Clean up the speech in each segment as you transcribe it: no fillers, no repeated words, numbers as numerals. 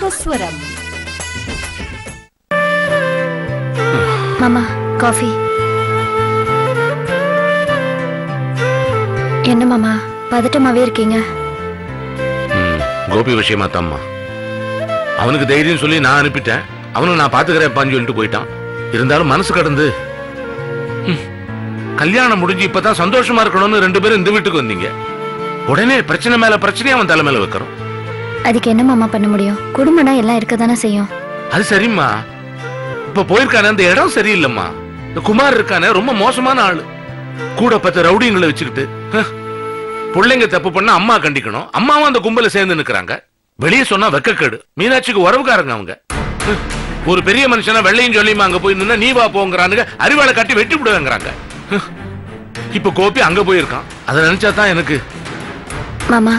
நாதஸ்வரம். மாமா காஃபி. என்ன மாமா பதட்டமாவே இருக்கீங்க? கோபி விஷயமா தாம்மா. அவனுக்கு தைரியம் சொல்லி நான் அனுப்பிட்டேன். அவனும் நான் பாத்துக்கிறேன்ப்பான்னு சொல்லிட்டு போயிட்டான். இருந்தாலும் மனசு கடந்து கல்யாணம் முடிஞ்சு இப்பதான் சந்தோஷமா இருக்கணும்னு 2 பேரும் இந்த வீட்டுக்கு வந்தீங்க. உடனே பிரச்சனை மேல பிரச்சனையை அவன் தலை மேல வைக்கிறோம். அதுக்கு என்ன மாமா பண்ண முடியும்? குடும்பம்னா எல்லாம் இருக்கதானே செய்யும். அது சரிம்மா. இப்ப போயிருக்கானே அந்த இடம் சரியில்லைம்மா. இந்த குமார் இருக்கானே ரொம்ப மோசமான ஆளு. கூட 10 ரவுடிங்களை வச்சுக்கிட்டு பிள்ளைங்க தப்பு பண்ண அம்மா கண்டிக்கணும். அம்மாவும் அந்த கும்பல சேர்ந்து நிக்கிறாங்க. வெளியே சொன்னா வெக்கக்கேடு. மீனாட்சிக்கு உறவுக்காரங்க அவங்க. ஒரு பெரிய மனுஷனா வெள்ளையும் சொல்லியுமா அங்க போய் நின்னா நீ வா போங்கிறானுங்க. அறிவாளை காட்டி வெட்டி விடுவாங்கிறாங்க. இப்ப கோபி அங்க போயிருக்கான். அதை நினைச்சா தான் எனக்கு. மாமா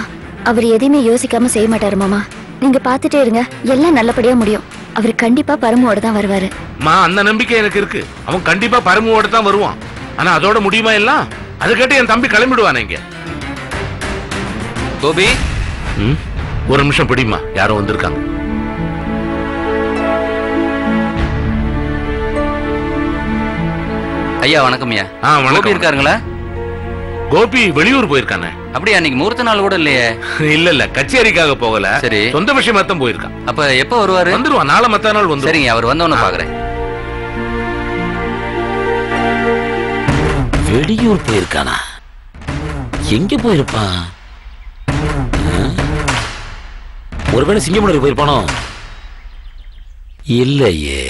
அவர் எதையுமே யோசிக்காம செய்ய மாட்டாரு மாமா. நீங்க பாத்துட்டே இருங்க, எல்லாம் நல்லபடியா முடியும். அவர் கண்டிப்பா பரமுவோட தான் வருவாரு. அந்த நம்பிக்கை எனக்கு இருக்கு. அவன் கண்டிப்பா பரமுவோட தான் வருவான். ஆனா அதோட முடியுமா எல்லாம்? அதை கேட்டு என் தம்பி கிளம்பிடுவான். இங்க கோபி ஒரு நிமிஷம் பிடிமா, யாரோ வந்திருக்காங்க. ஐயா வணக்கம் ஐயா. வணக்கம். இருக்காருங்களா? கோபி வெளியூர் போயிருக்கானே. அப்படியா? இன்னைக்கு முகூர்த்த நாள் கூட இல்லையே. இல்ல கச்சேரிக்காக போகல. சரி, சொந்த விஷயமா தான் போயிருக்கான். அப்ப எப்ப வருவாரு? வந்துருவான், நாளை மத்த நாள் வந்து. சரிங்க, அவர் வந்தவன பாக்குறேன். வெளியூர் போயிருக்கானா? எங்க போயிருப்பான்? ஒருவேளை சிங்கமுனூர் போயிருப்பானோ? இல்லையே.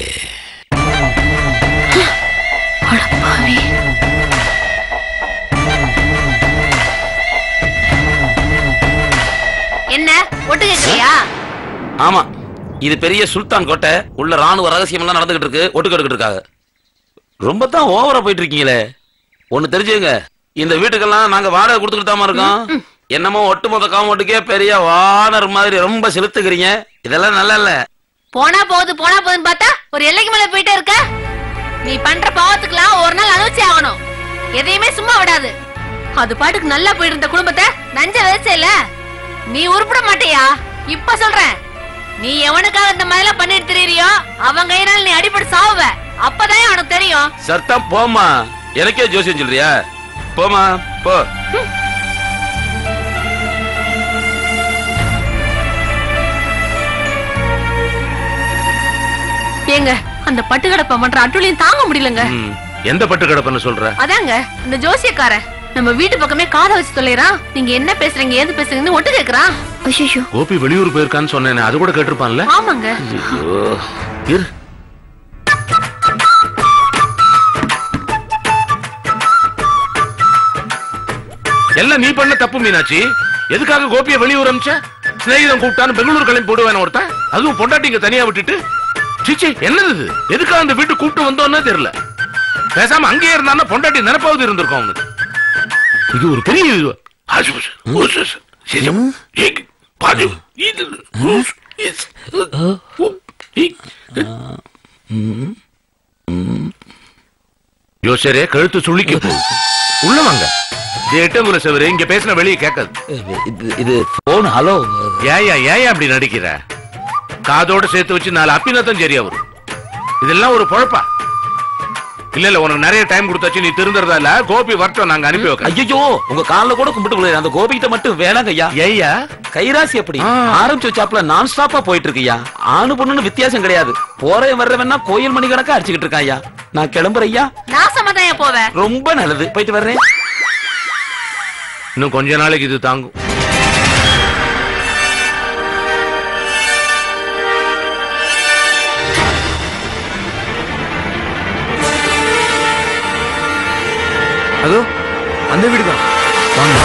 என்ன ஒட்டு கேக்குறியா? ஆமா, இது பெரிய சுல்தான் கோட்டை. உள்ள ராணுவ ரகசியம் எல்லாம் நடந்துகிட்டு இருக்கு. ஒட்டு கேட்டுக்கிட்டு இருக்காங்க. ரொம்ப தான் ஓவரா போயிட்டு இருக்கீங்களே. ஒண்ணு தெரிஞ்சுங்க, இந்த வீட்டுக்கெல்லாம் நாங்க வாடகை கொடுத்துட்டு தாமா இருக்கோம். என்னமோ ஒட்டுமொத்த காமோட்டுக்கே பெரிய வானர் மாதிரி ரொம்ப செலுத்துக்கிறீங்க. இதெல்லாம் நல்லா இல்ல. போனா போகுதுன்னு பார்த்தா ஒரு எல்லைக்கு மேல போயிட்டே இருக்க. நீ பண்ற பாவத்துக்குலாம் ஒரு நாள் அனுபவிச்சே ஆகணும். எதையுமே சும்மா விடாது. அது பாட்டுக்கு நல்லா போயிட்டு இருந்த குடும்பத்தை நஞ்ச வச்சேல. நீ உருப்பிட மாட்டியா? இப்ப சொல்றேன், நீ எவனுக்காக இந்த மாதிரி எல்லாம் பண்ணிட்டு தெரியறியோ அவன் கையினால நீ அடிபட்டு சாவுவ. அப்பதான் அவனுக்கு தெரியும். சர்த்தம் போமா. எனக்கே ஜோசியம் சொல்றியா? போமா போ. ஏங்க அந்த பட்டுக்கடப்ப பண்ற அட்டுளையும் தாங்க முடியலங்க. எந்த பட்டுக்கடப்பன்னு சொல்ற? அதாங்க இந்த ஜோசியக்கார நம்ம வீட்டு பக்கமே காதை வச்சு தொலைறான். நீங்க என்ன பேசுறீங்க ஏது பேசுறீங்கன்னு ஒட்டு கேக்குறான். ஐயோ, கோபி வெளியூர் போயிருக்கான்னு சொன்னேனே, அது கூட கேட்டிருப்பான்ல. ஆமாங்க. இரு, எல்லாம் நீ பண்ண தப்பு மீனாட்சி. எதுக்காக கோபியை வெளியூர் அனுப்பிச்ச? சிநேகிதம் கூப்பிட்டான்னு பெங்களூர் கிளம்பி போடுவேன் ஒருத்தன். அதுவும் பொண்டாட்டிங்க தனியா விட்டுட்டு. சிச்சி, என்னது? எதுக்காக அந்த வீட்டு கூப்பிட்டு வந்தோன்னே தெரியல. பேசாம அங்கேயே இருந்தா பொண்டாட்டி நினைப்பாவது இருந்திருக்கும் அவனுக்கு. இது ஒரு பெரிய யோசரே கழுத்து சுள்ளிக்க போகுது. உள்ள வாங்க. எட்டங்குல செவரு இங்க பேசின வெளியே கேட்காது. இது போன். ஹலோ. ஏன் அப்படி நடிக்கிற? காதோட சேர்த்து வச்சு 4 அப்பினத்தான் சரியா வரும். இதெல்லாம் ஒரு பொழப்பா? இல்ல உனக்கு நிறைய டைம் கொடுத்தாச்சு, நீ திருந்தறதா இல்ல. கோபி வரட்டும், நாங்க அனுப்பி வைக்கிறோம். ஐயோ, உங்க கால்ல கூட கும்பிட்டு அந்த கோபிகிட்ட மட்டும் வேணாங்க ஐயா. ஐயா கைராசி அப்படி ஆரம்பிச்சு வச்சாப்ல நான் ஸ்டாப்பா போயிட்டு இருக்குயா. ஆணு பொண்ணுன்னு வித்தியாசம் கிடையாது. போறேன் வர்றவன்னா கோயில் மணி கணக்கா அடிச்சுக்கிட்டு இருக்கான் ஐயா. நான் கிளம்புறேன் ஐயா. நாசமா தான் போவேன். ரொம்ப நல்லது, போயிட்டு வர்றேன். இன்னும் கொஞ்ச நாளைக்கு இது தாங்கும். அதோ அந்த வீடுதான். வாங்க.